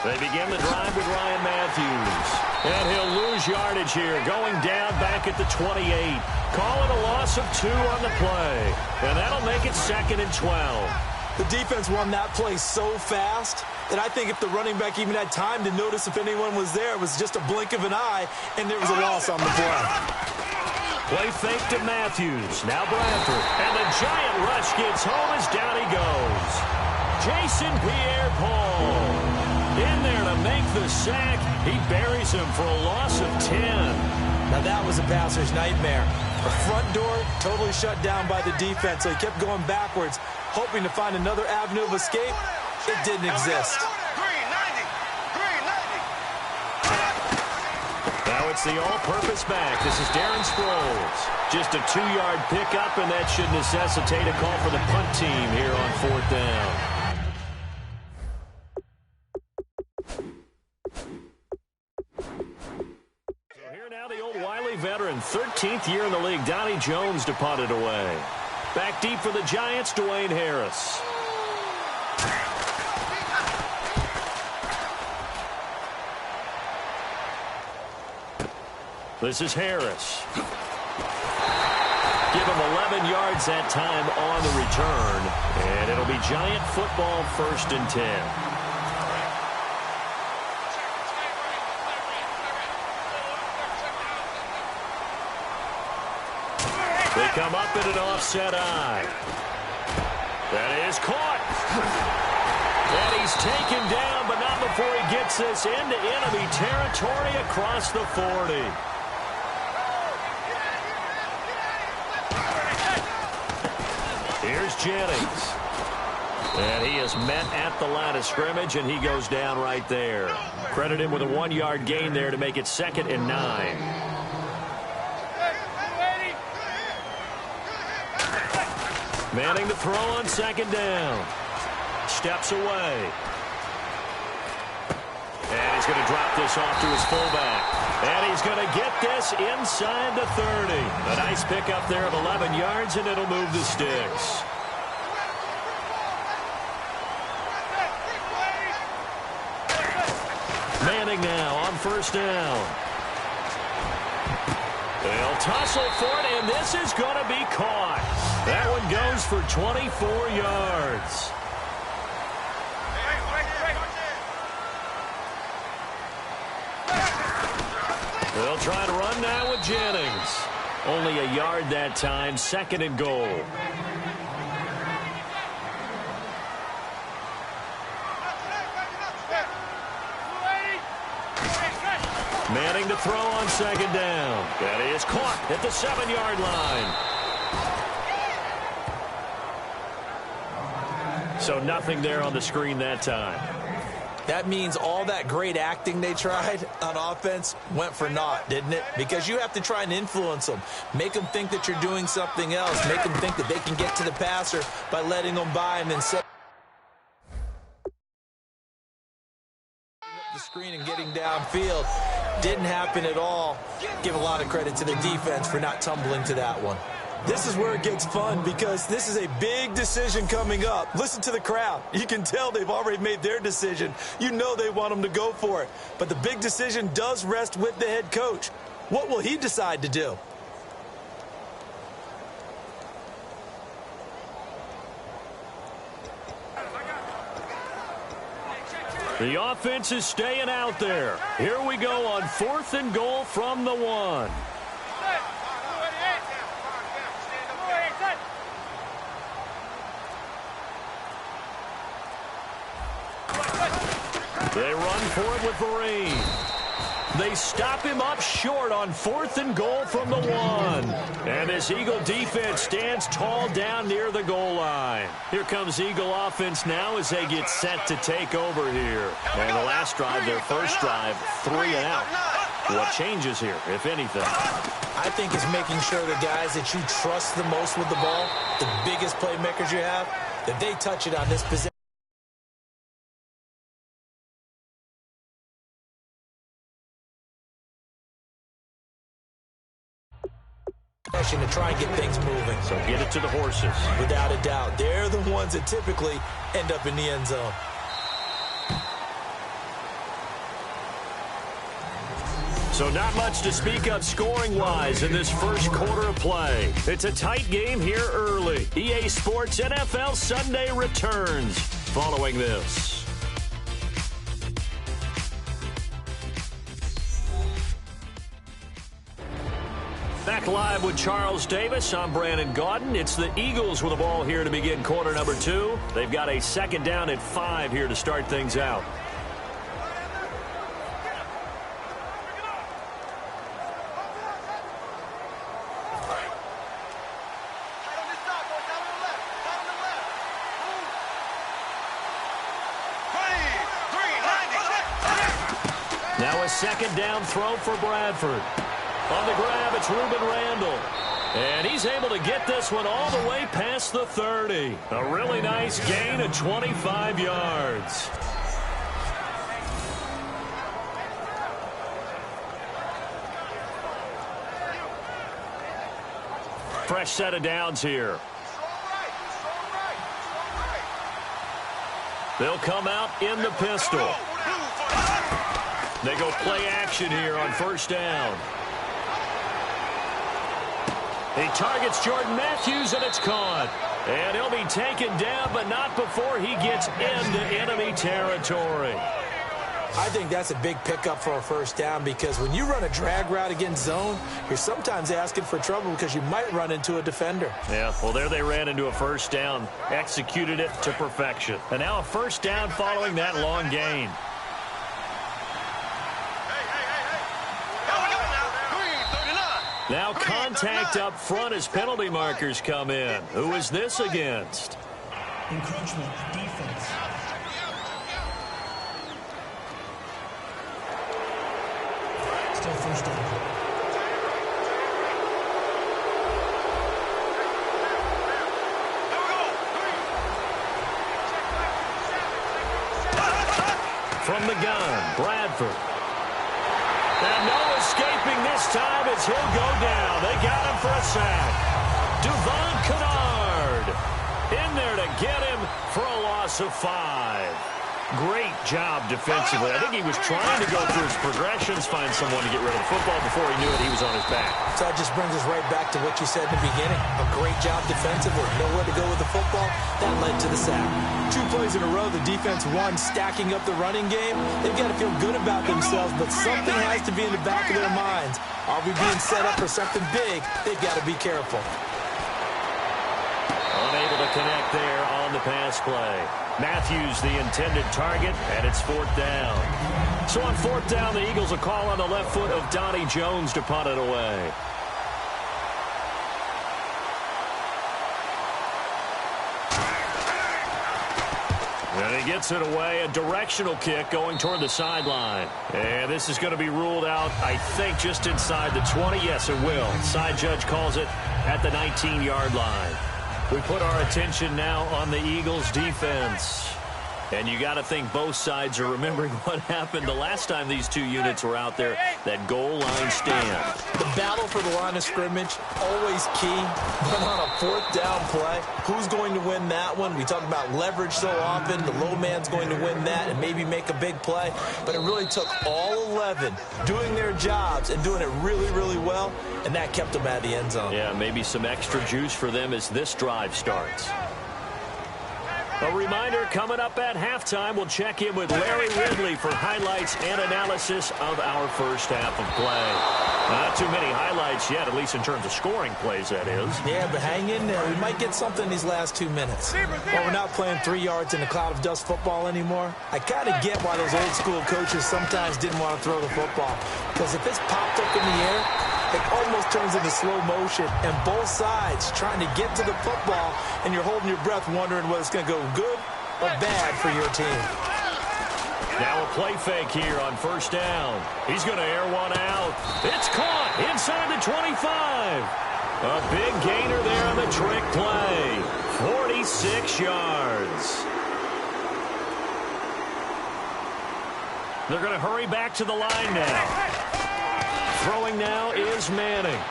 They begin the drive with Ryan Matthews. And he'll lose yardage here, going down back at the 28. Call it a loss of 2 on the play. And that'll make it 2nd and 12. The defense won that play so fast that I think if the running back even had time to notice if anyone was there, it was just a blink of an eye, and there was a loss on the play. Play fake to Matthews. Now Bradford. And the giant rush gets home as down he goes. Jason Pierre-Paul in there to make the sack. He buries him for a loss of 10. Now that was a passer's nightmare. The front door totally shut down by the defense, so he kept going backwards, hoping to find another avenue of escape. It didn't exist. Now it's the all-purpose back. This is Darren Sproles. Just a 2-yard pickup, and that should necessitate a call for the punt team here on 4th down. Veteran, 13th year in the league, Donnie Jones to punt it away. Back deep for the Giants, Dwayne Harris. This is Harris. Give him 11 yards that time on the return, and it'll be Giant football, 1st and 10. They come up in an offset eye. That is caught. And he's taken down, but not before he gets this into enemy territory across the 40. Here's Jennings. And he is met at the line of scrimmage, and he goes down right there. Credit him with a 1-yard gain there to make it 2nd and 9. Manning to throw on 2nd down. Steps away. And he's going to drop this off to his fullback. And he's going to get this inside the 30. A nice pickup there of 11 yards, and it'll move the sticks. Manning now on 1st down. They'll tussle for it, and this is going to be caught. That one goes for 24 yards. They'll try to run now with Jennings. Only a yard that time, 2nd and goal. Manning to throw on 2nd down. That is caught at the 7-yard line. So nothing there on the screen that time. That means all that great acting they tried on offense went for naught, didn't it? Because you have to try and influence them. Make them think that you're doing something else. Make them think that they can get to the passer by letting them by and then set the screen and getting downfield. Didn't happen at all. Give a lot of credit to the defense for not tumbling to that one. This is where it gets fun because this is a big decision coming up. Listen to the crowd. You can tell they've already made their decision. You know they want them to go for it. But the big decision does rest with the head coach. What will he decide to do? The offense is staying out there. Here we go on 4th and goal from the 1. They run for it with Vereen. They stop him up short on 4th and goal from the 1. And this Eagle defense stands tall down near the goal line. Here comes Eagle offense now as they get set to take over here. And the last drive, their first drive, 3 and out. What changes here, if anything? I think it's making sure the guys that you trust the most with the ball, the biggest playmakers you have, that they touch it on this possession. To try and get things moving. So get it to the horses. Without a doubt. They're the ones that typically end up in the end zone. So not much to speak of scoring-wise in this first quarter of play. It's a tight game here early. EA Sports NFL Sunday returns following this. Back live with Charles Davis. I'm Brandon Gaudin. It's the Eagles with the ball here to begin quarter number 2. They've got a second down at 5 here to start things out. Now a second down throw for Bradford. On the grab, it's Ruben Randall. And he's able to get this one all the way past the 30. A really nice gain of 25 yards. Fresh set of downs here. They'll come out in the pistol. They go play action here on first down. He targets Jordan Matthews, and it's caught. And he'll be taken down, but not before he gets into enemy territory. I think that's a big pickup for a first down because when you run a drag route against zone, you're sometimes asking for trouble because you might run into a defender. Yeah, well, there they ran into a first down, executed it to perfection. And now a first down following that long gain. Now contact up front as penalty markers come in. Who is this against? Encroachment defense. Still first down. From the gun, Bradford. And no escaping this time as he'll go down. They got him for a sack. Duvon Kennard in there to get him for a loss of 5. Great job defensively. I think he was trying to go through his progressions, find someone to get rid of the football. Before he knew it, he was on his back. So that just brings us right back to what you said in the beginning. A great job defensively. Nowhere to go with the football. That led to the sack. 2 plays in a row, the defense won, stacking up the running game. They've got to feel good about themselves, but something has to be in the back of their minds. Are we being set up for something big? They've got to be careful. Unable to connect there on the pass play. Matthews the intended target, and it's 4th down. So on 4th down, the Eagles will call on the left foot of Donnie Jones to punt it away. And he gets it away, a directional kick going toward the sideline. And this is going to be ruled out, I think, just inside the 20. Yes, it will. Side judge calls it at the 19-yard line. We put our attention now on the Eagles' defense. And you got to think both sides are remembering what happened the last time these two units were out there, that goal line stand. The battle for the line of scrimmage, always key. But on a 4th down play, who's going to win that one? We talk about leverage so often. The low man's going to win that and maybe make a big play. But it really took all 11 doing their jobs and doing it really, really well. And that kept them out of the end zone. Yeah, maybe some extra juice for them as this drive starts. A reminder, coming up at halftime, we'll check in with Larry Ridley for highlights and analysis of our first half of play. Not too many highlights yet, at least in terms of scoring plays, that is. Yeah, but hang in there. We might get something in these last 2 minutes. Well, we're not playing 3 yards in a cloud of dust football anymore. I kind of get why those old school coaches sometimes didn't want to throw the football. Because if it's popped up in the air, it almost turns into slow motion, and both sides trying to get to the football, and you're holding your breath wondering whether it's going to go good or bad for your team. Now a play fake here on first down. He's going to air one out. It's caught inside the 25. A big gainer there on the trick play. 46 yards. They're going to hurry back to the line now. Throwing now is Manning.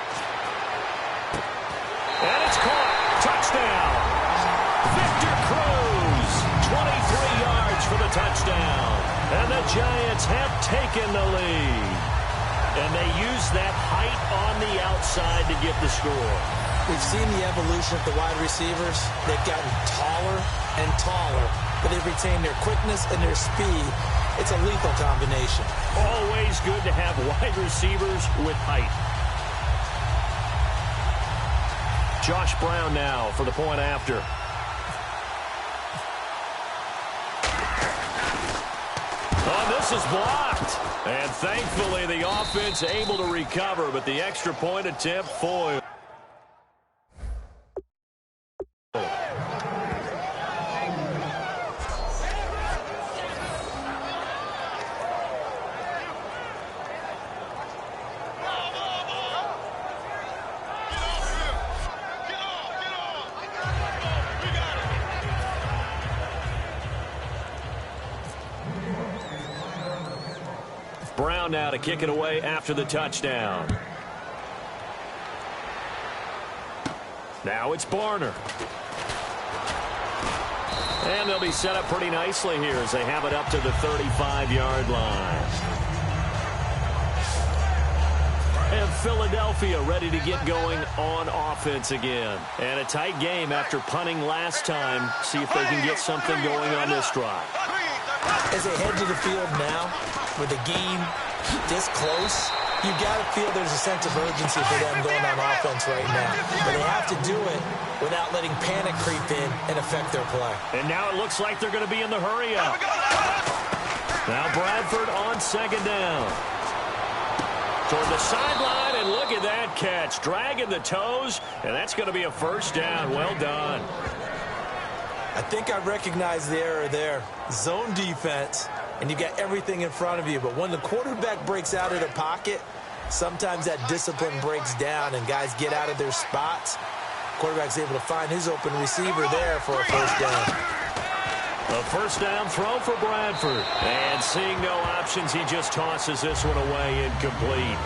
And it's caught. Touchdown. Victor Cruz. 23 yards for the touchdown. And the Giants have taken the lead. And they use that height on the outside to get the score. We've seen the evolution of the wide receivers. They've gotten taller and taller, but they've retained their quickness and their speed. It's a lethal combination. Always good to have wide receivers with height. Josh Brown now for the point after. Oh, this is blocked. And thankfully the offense able to recover, but the extra point attempt foiled. Brown now to kick it away after the touchdown. Now it's Barner. And they'll be set up pretty nicely here as they have it up to the 35-yard line. And Philadelphia ready to get going on offense again. And a tight game after punting last time. See if they can get something going on this drive. As they head to the field now, with the game this close, you got to feel there's a sense of urgency for them going on offense right now. But they have to do it without letting panic creep in and affect their play. And now it looks like they're going to be in the hurry up. Now Bradford on second down. Toward the sideline, and look at that catch. Dragging the toes, and that's going to be a first down. Well done. I think I recognize the error there. Zone defense, and you got everything in front of you. But when the quarterback breaks out of the pocket, sometimes that discipline breaks down and guys get out of their spots. Quarterback's able to find his open receiver there for a first down. A first down throw for Bradford. And seeing no options, he just tosses this one away incomplete.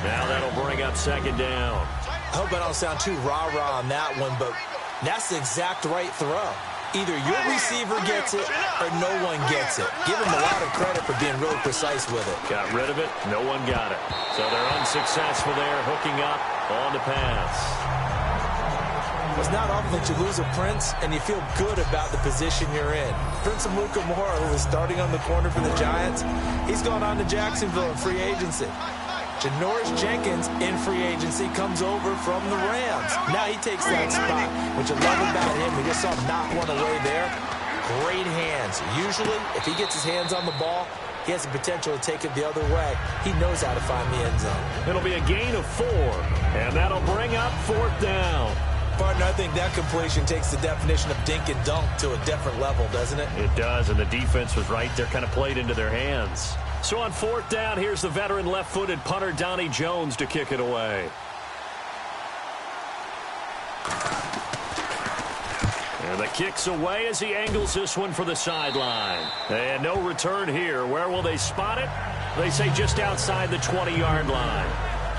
Now that'll bring up second down. I hope I don't sound too rah-rah on that one, but that's the exact right throw. Either your receiver gets it or no one gets it. Give him a lot of credit for being really precise with it. Got rid of it. No one got it. So they're unsuccessful there, hooking up on the pass. It's not often that you lose a Prince and you feel good about the position you're in. Prince Amukamara, who was starting on the corner for the Giants, he's gone on to Jacksonville in free agency. Janoris Jenkins in free agency comes over from the Rams. Now he takes that spot, which I love about him. We just saw him knock one away there. Great hands. Usually, if he gets his hands on the ball, he has the potential to take it the other way. He knows how to find the end zone. It'll be a gain of 4, and that'll bring up fourth down. Partner, I think that completion takes the definition of dink and dunk to a different level, doesn't it? It does, and the defense was right there, kind of played into their hands. So on fourth down, here's the veteran left-footed punter Donnie Jones to kick it away. And the kick's away as he angles this one for the sideline. And no return here. Where will they spot it? They say just outside the 20-yard line.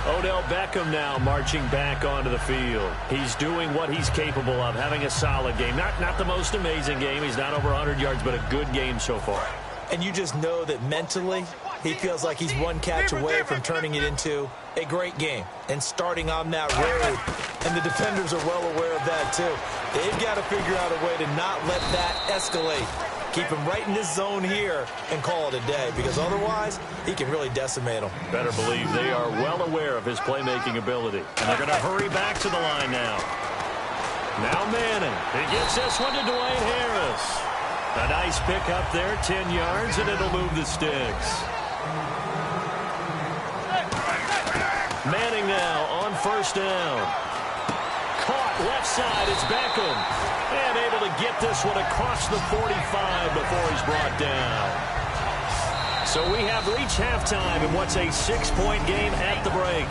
Odell Beckham now marching back onto the field. He's doing what he's capable of, having a solid game. Not the most amazing game. He's not over 100 yards, but a good game so far. And you just know that mentally, he feels like he's one catch away from turning it into a great game and starting on that road. And the defenders are well aware of that, too. They've got to figure out a way to not let that escalate. Keep him right in this zone here and call it a day, because otherwise he can really decimate them. Better believe they are well aware of his playmaking ability. And they're going to hurry back to the line now. Now Manning. He gets this one to Dwayne Harris. A nice pick up there, 10 yards, and it'll move the sticks. Manning now on first down. Caught left side, it's Beckham. And able to get this one across the 45 before he's brought down. So we have reached halftime in what's a 6-point game at the break.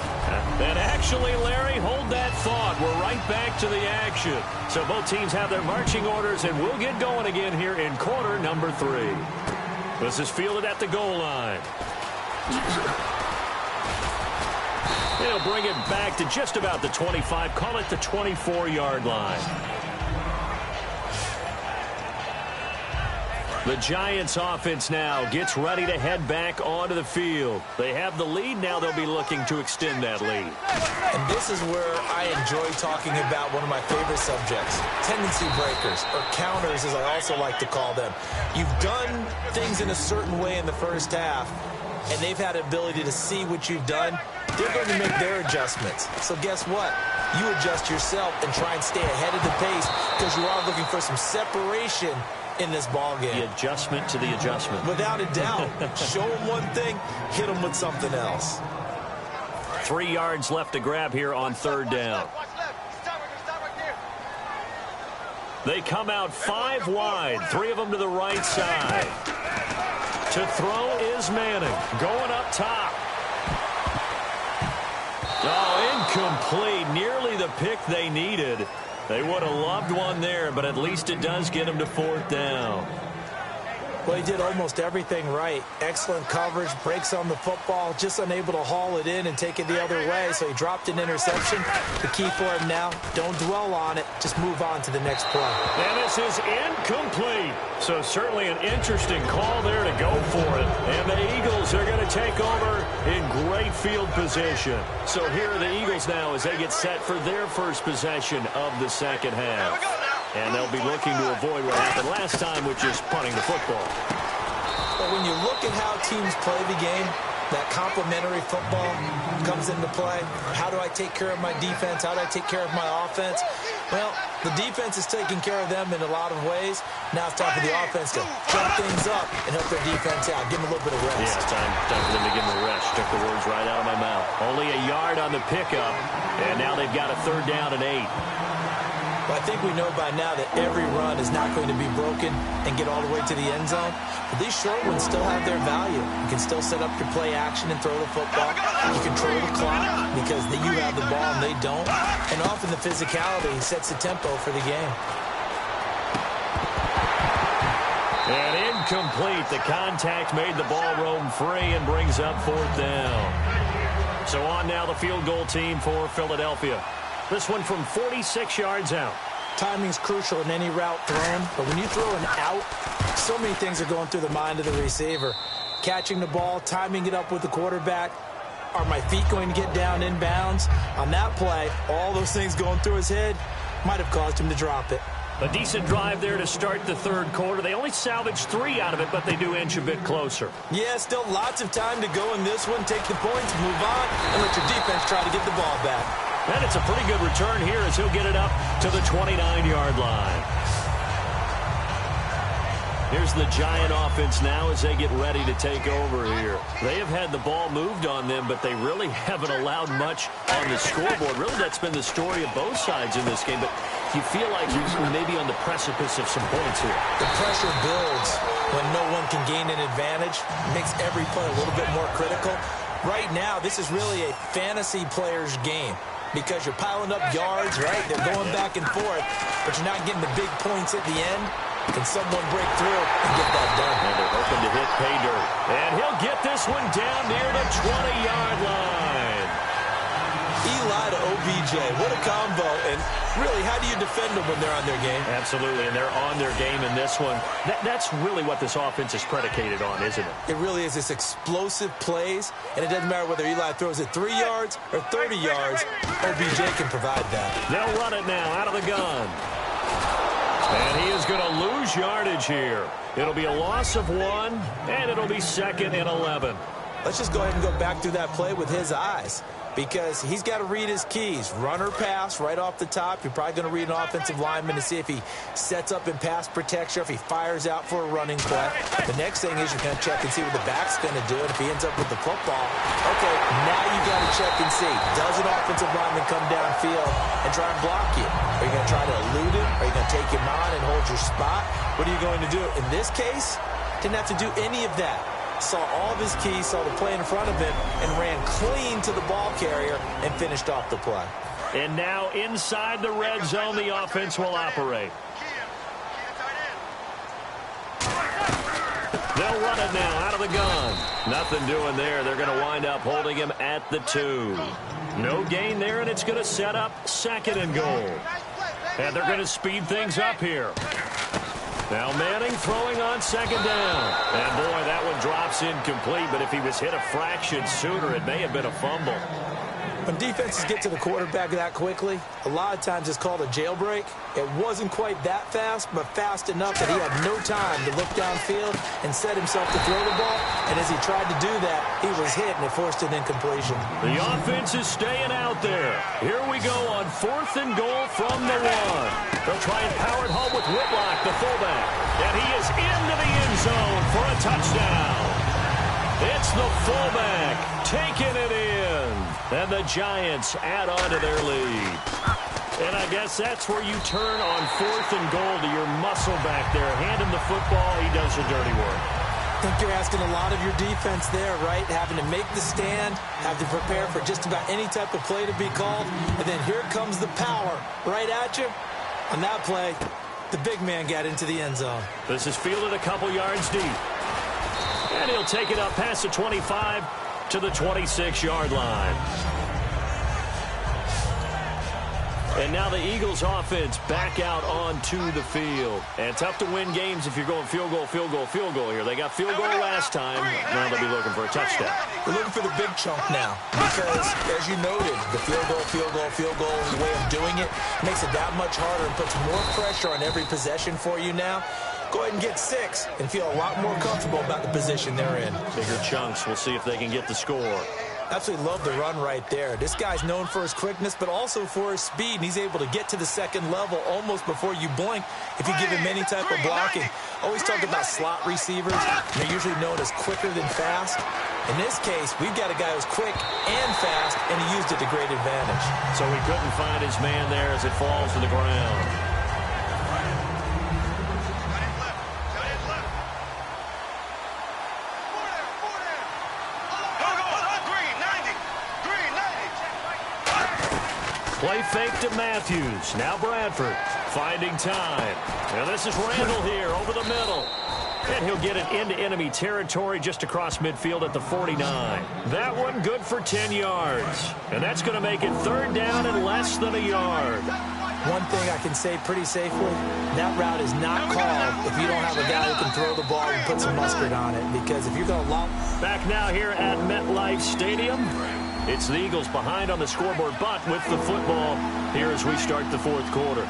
And actually, Larry, hold that thought. We're right back to the action. So both teams have their marching orders, and we'll get going again here in quarter number 3. This is fielded at the goal line. They'll bring it back to just about the 25. Call it the 24-yard line. The Giants offense now gets ready to head back onto the field. They have the lead. Now they'll be looking to extend that lead. And this is where I enjoy talking about one of my favorite subjects, tendency breakers, or counters as I also like to call them. You've done things in a certain way in the first half, and they've had the ability to see what you've done. They're going to make their adjustments. So guess what? You adjust yourself and try and stay ahead of the pace because you are looking for some separation in this ball game. The adjustment to the adjustment. Without a doubt. Show them one thing, hit them with something else. 3 yards left to grab here on third down. They come out 5 wide, 3 of them to the right side. To throw is Manning, going up top. Oh, incomplete. Nearly the pick they needed. They would have loved one there, but at least it does get them to fourth down. Well, he did almost everything right. Excellent coverage, breaks on the football, just unable to haul it in and take it the other way, so he dropped an interception. The key for him now, don't dwell on it, just move on to the next play. And this is incomplete. So certainly an interesting call there to go for it. And the Eagles are going to take over in great field position. So here are the Eagles now as they get set for their first possession of the second half. And they'll be looking to avoid what happened last time, which is punting the football. But when you look at how teams play the game, that complementary football comes into play. How do I take care of my defense? How do I take care of my offense? Well, the defense is taking care of them in a lot of ways. Now it's time for the offense to jump things up and help their defense out. Give them a little bit of rest. Yeah, time for them to give them a rest. Took the words right out of my mouth. Only a yard on the pickup, and now they've got a third down and 8. Well, I think we know by now that every run is not going to be broken and get all the way to the end zone. But these short ones still have their value. You can still set up your play action and throw the football. You control the clock because you have the ball and they don't. And often the physicality sets the tempo for the game. And incomplete. The contact made the ball roam free and brings up fourth down. So on now the field goal team for Philadelphia. This one from 46 yards out. Timing's crucial in any route thrown, but when you throw an out, so many things are going through the mind of the receiver. Catching the ball, timing it up with the quarterback. Are my feet going to get down inbounds? On that play, all those things going through his head might have caused him to drop it. A decent drive there to start the third quarter. They only salvaged 3 out of it, but they do inch a bit closer. Yeah, still lots of time to go in this one. Take the points, move on, and let your defense try to get the ball back. And it's a pretty good return here as he'll get it up to the 29-yard line. Here's the Giant offense now as they get ready to take over here. They have had the ball moved on them, but they really haven't allowed much on the scoreboard. Really, that's been the story of both sides in this game, but you feel like you're maybe on the precipice of some points here. The pressure builds when no one can gain an advantage. Makes every play a little bit more critical. Right now, this is really a fantasy player's game. Because you're piling up yards, right? They're going back and forth, but you're not getting the big points at the end. Can someone break through and get that done? And they're hoping to hit pay dirt. And he'll get this one down near the 20-yard line. Eli to OBJ. What a combo. And really, how do you defend them when they're on their game? Absolutely, and they're on their game in this one. That's really what this offense is predicated on, isn't it? It really is. It's explosive plays, and it doesn't matter whether Eli throws it 3 yards or 30 yards. OBJ can provide that. They'll run it now out of the gun. And he is going to lose yardage here. It'll be a loss of 1, and it'll be 2nd and 11. Let's just go ahead and go back through that play with his eyes. Because he's got to read his keys. Run or pass right off the top. You're probably going to read an offensive lineman to see if he sets up in pass protection, if he fires out for a running play. The next thing is you're going to check and see what the back's going to do. And if he ends up with the football, okay, now you got to check and see. Does an offensive lineman come downfield and try and block you? Are you going to try to elude him? Are you going to take him on and hold your spot? What are you going to do? In this case, didn't have to do any of that. Saw all of his keys, saw the play in front of him, and ran clean to the ball carrier and finished off the play. And now inside the red zone, the offense will operate. They'll run it now out of the gun. Nothing doing there. They're going to wind up holding him at the 2. No gain there, and it's going to set up 2nd and goal. And they're going to speed things up here. Now Manning throwing on second down. And boy, that one drops incomplete, but if he was hit a fraction sooner, it may have been a fumble. When defenses get to the quarterback that quickly, a lot of times it's called a jailbreak. It wasn't quite that fast, but fast enough that he had no time to look downfield and set himself to throw the ball. And as he tried to do that, he was hit, and it forced an incompletion. The offense is staying out there. Here we go on 4th and goal from the 1. They'll try and power it home with Whitlock, the fullback. And he is into the end zone for a touchdown. It's the fullback taking it in. And the Giants add on to their lead. And I guess that's where you turn on 4th and goal to your muscle back there. Hand him the football. He does the dirty work. I think you're asking a lot of your defense there, right? Having to make the stand, have to prepare for just about any type of play to be called. And then here comes the power right at you. On that play, the big man got into the end zone. This is fielded a couple yards deep. And he'll take it up past the 25 to the 26-yard line. And now the Eagles offense back out onto the field. And tough to win games if you're going field goal, field goal, field goal here. They got field goal last time. Now they'll be looking for a touchdown. We're looking for the big chunk now because, as you noted, the field goal, field goal, field goal is the way of doing it. Makes it that much harder and puts more pressure on every possession for you now. Go ahead and get 6 and feel a lot more comfortable about the position they're in. Bigger chunks. We'll see if they can get the score. Absolutely love the run right there. This guy's known for his quickness, but also for his speed, and he's able to get to the second level almost before you blink if you give him any type of blocking. Always talk about slot receivers. They're usually known as quicker than fast. In this case, we've got a guy who's quick and fast, and he used it to great advantage. So he couldn't find his man there as it falls to the ground. Play fake to Matthews. Now Bradford finding time. Now this is Randall here over the middle. And he'll get it into enemy territory just across midfield at the 49. That one good for 10 yards. And that's going to make it 3rd down and less than a yard. One thing I can say pretty safely, that route is not called if you don't have a guy who can throw the ball and put some mustard on it. Because if you're going to back now here at MetLife Stadium. It's the Eagles behind on the scoreboard, but with the football here as we start the 4th quarter.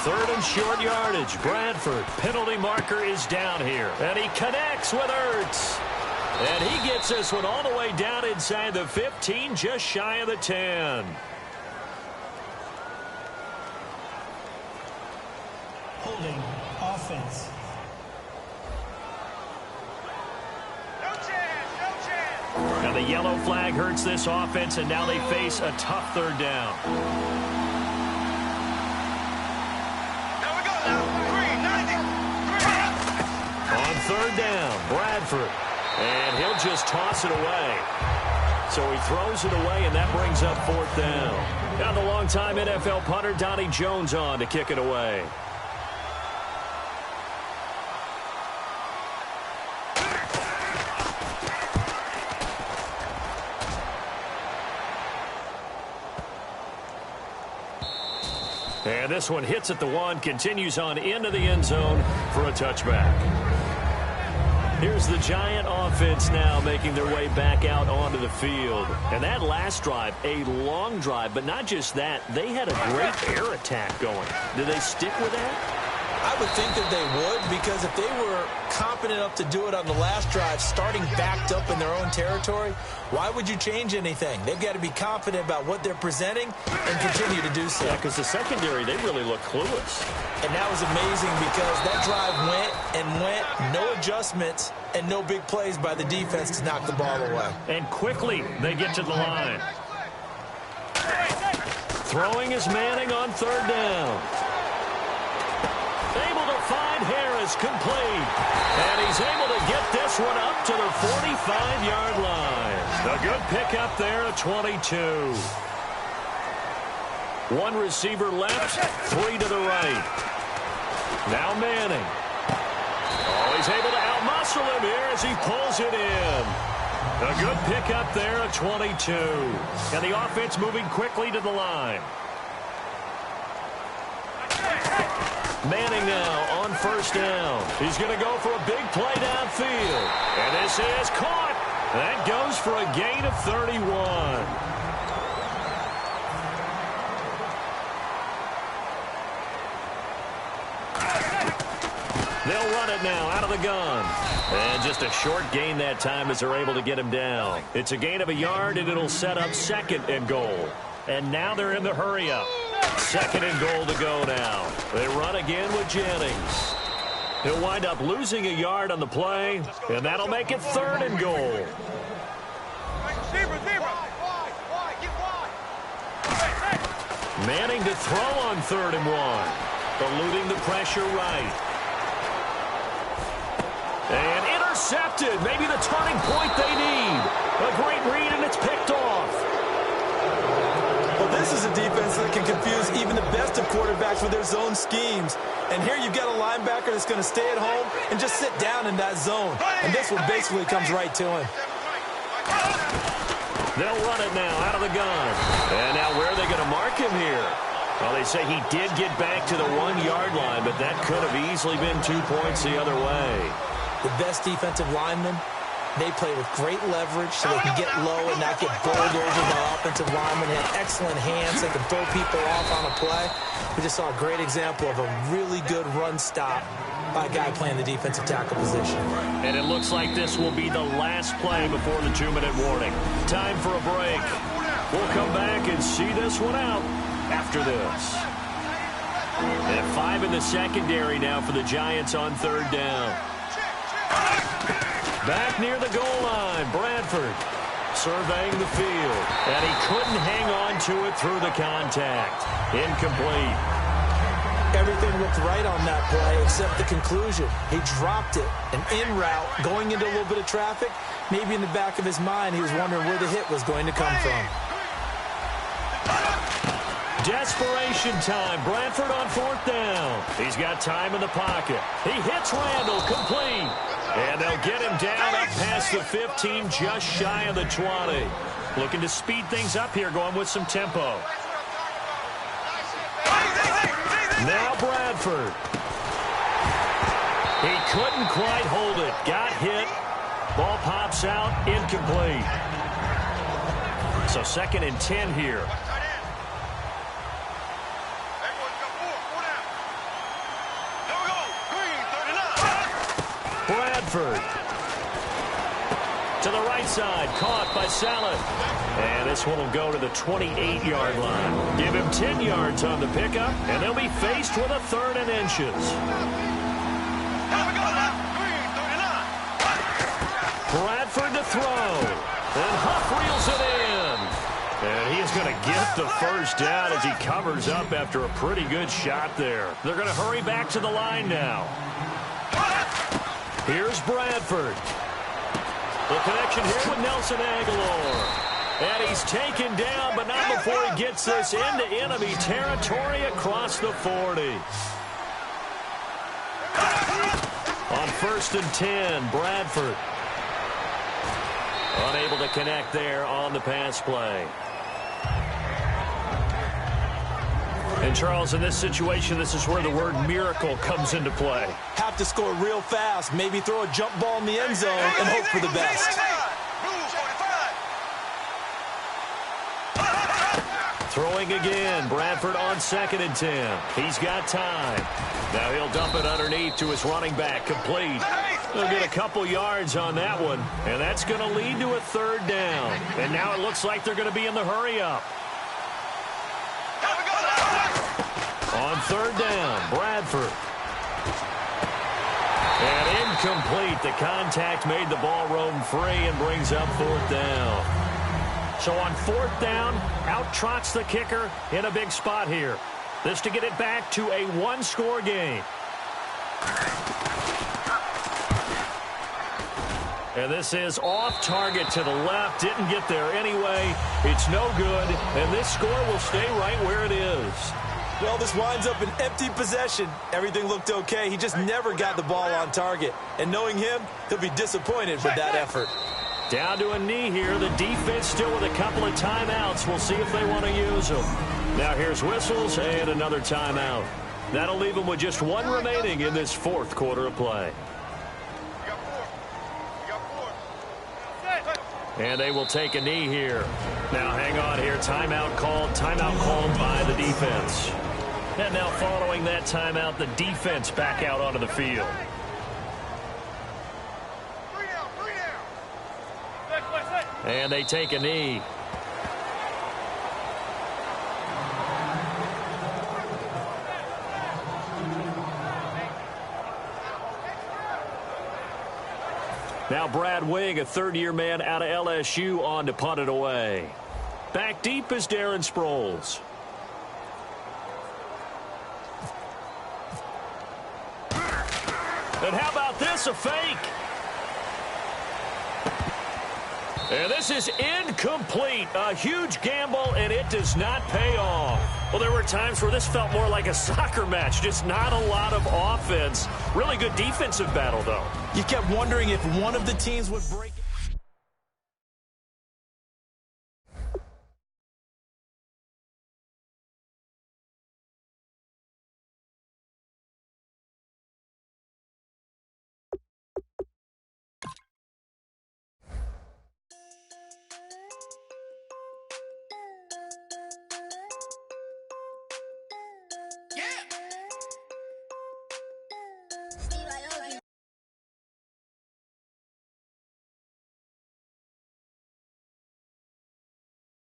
3rd and short yardage. Bradford, penalty marker is down here. And he connects with Ertz. And he gets this one all the way down inside the 15, just shy of the 10. Holding offense. And the yellow flag hurts this offense, and now they face a tough 3rd down. There we go now. Green, 90. Green. On 3rd down, Bradford. And he'll just toss it away. So he throws it away, and that brings up 4th down. Now the longtime NFL punter, Donnie Jones, on to kick it away. And this one hits at the 1, continues on into the end zone for a touchback. Here's the Giant offense now making their way back out onto the field. And that last drive, a long drive, but not just that, they had a great air attack going. Do they stick with that? I would think that they would, because if they were competent enough to do it on the last drive, starting backed up in their own territory, why would you change anything? They've got to be confident about what they're presenting and continue to do so. Yeah, because the secondary, they really look clueless. And that was amazing because that drive went, no adjustments, and no big plays by the defense to knock the ball away. And quickly, they get to the line. Throwing is Manning on 3rd down. Able to find Harris, complete. And he's able to get this one up to the 45-yard line. A good pickup there at 22. 1 receiver left, 3 to the right. Now Manning. Oh, he's able to outmuscle him here as he pulls it in. A good pickup there at 22. And the offense moving quickly to the line. Manning now on first down. He's going to go for a big play downfield. And this is caught. That goes for a gain of 31. They'll run it now out of the gun. And just a short gain that time as they're able to get him down. It's a gain of a yard, and it'll set up 2nd and goal. And now they're in the hurry-up. 2nd and goal to go now. They run again with Jennings. He'll wind up losing a yard on the play, and that'll make it 3rd and goal. Manning to throw on 3rd and 1. Eluding the pressure right. And intercepted. Maybe the turning point they need. A great read, and it's picked off. Well, this is a defense that can confuse even the best of quarterbacks with their zone schemes. And here you've got a linebacker that's going to stay at home and just sit down in that zone. And this one basically comes right to him. They'll run it now out of the gun. And now where are they going to mark him here? Well, they say he did get back to the 1-yard line, but that could have easily been 2 points the other way. The best defensive linemen, they play with great leverage so they can get low and not get bowled over by offensive linemen. They have excellent hands. They can throw people off on a play. We just saw a great example of a really good run stop by a guy playing the defensive tackle position. And it looks like this will be the last play before the 2-minute warning. Time for a break. We'll come back and see this one out after this. And 5 in the secondary now for the Giants on 3rd down. Back near the goal line, Bradford surveying the field. And he couldn't hang on to it through the contact. Incomplete. Everything looked right on that play except the conclusion. He dropped it. And en route, going into a little bit of traffic, maybe in the back of his mind, he was wondering where the hit was going to come from. Desperation time. Bradford on 4th down. He's got time in the pocket. He hits Randall, complete. And they'll get him down up past the 15, just shy of the 20. Looking to speed things up here, going with some tempo. Now Bradford. He couldn't quite hold it. Got hit. Ball pops out. Incomplete. So 2nd and 10 here. Bradford to the right side, caught by Salad. And this one will go to the 28-yard line. Give him 10 yards on the pickup, and they'll be faced with a 3rd and inches. Bradford to throw. And Huff reels it in. And he's going to get the first down as he covers up after a pretty good shot there. They're going to hurry back to the line now. Here's Bradford. The connection here with Nelson Aguilar. And he's taken down, but not before he gets this into enemy territory across the 40. On 1st and 10, Bradford. Unable to connect there on the pass play. And, Charles, in this situation, this is where the word miracle comes into play. Have to score real fast, maybe throw a jump ball in the end zone and hope for the best. Throwing again, Bradford on 2nd and 10. He's got time. Now he'll dump it underneath to his running back, complete. He'll get a couple yards on that one, and that's going to lead to a 3rd down. And now it looks like they're going to be in the hurry-up. On 3rd down, Bradford. And incomplete. The contact made the ball roam free and brings up 4th down. So on 4th down, out trots the kicker in a big spot here. This to get it back to a 1-score game. And this is off target to the left. Didn't get there anyway. It's no good. And this score will stay right where it is. Well, this winds up an empty possession. Everything looked okay. He just never got the ball on target. And knowing him, he'll be disappointed with that effort. Down to a knee here. The defense still with a couple of timeouts. We'll see if they want to use them. Now here's whistles and another timeout. That'll leave them with just one remaining in this fourth quarter of play. And they will take a knee here. Now hang on here. Timeout called by the defense. And now following that timeout, the defense back out onto the field. And they take a knee. Now Brad Wing, a third-year man out of LSU, on to punt it away. Back deep is Darren Sproles. And how about this, a fake? And this is incomplete. A huge gamble, and it does not pay off. Well, there were times where this felt more like a soccer match. Just not a lot of offense. Really good defensive battle, though. You kept wondering if one of the teams would break.